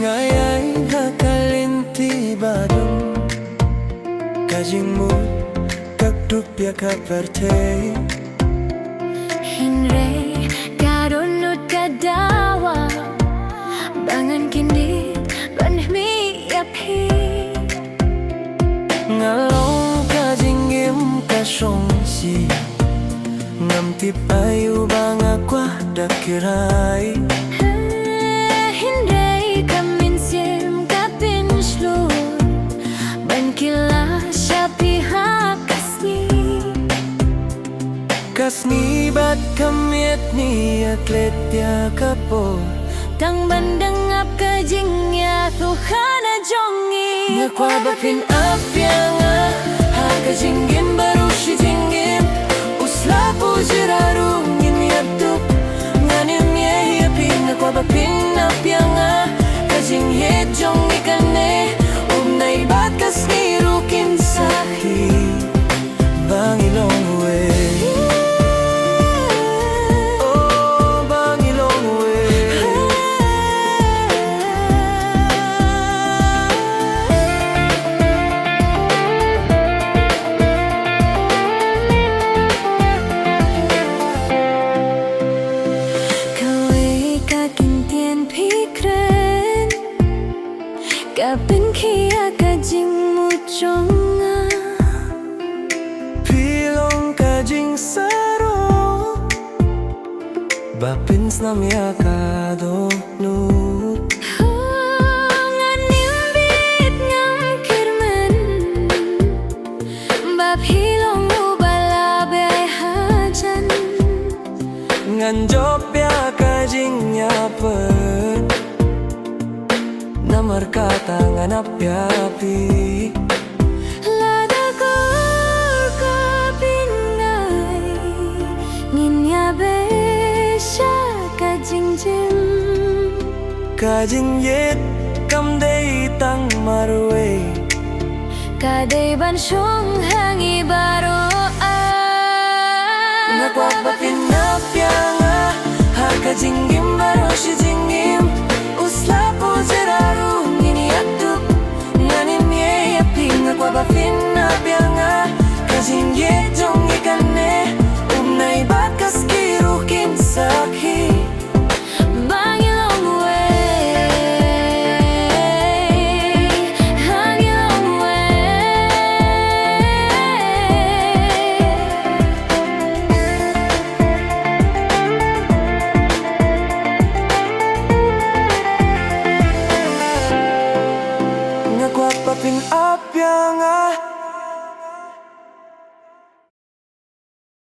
Ngayay hakalinti badung kajingmu kakduk pia kaperte Hinre karunut kadawa bangan kindi banmi yapi ngalong kajingim kasongsi ngamtip ayu banga kwa dakirai Hinre kaminsim kapinslur ban kila syapi hakasni kasni bat kamiet ni atlet ya kapo tang bandengap kajingnya tuhana jongi ngakwa bapin apyanga hakajingim baru si jingim uslapu jiraru ngin yabduk nganim ye yapi ngakwa bapin apyanga kajing ye jongi kane umnai bat kasni rukin sahi bangilong we Kapin kia kajing muconga pilong kajing saro bapin snamya kado nut Nganimbit ngangkirmen bab hilong ubala bay hajan nganjop ya kajing nyaper namar kata nganap yapi lada kor kapinay nginya besya kajing jim kajing yet kam day tang marwe kadai ban syong hangi baro ngakwa bapin apyanga hakajing gim baro si jingim uslapo jiraru ngini yabduk nganim ye yapi ngakwa bapin apyanga kajing ye jongi kane umnai bat kaskiru kin sakhi bangilong way hangilong way ngakwa bapin apyanga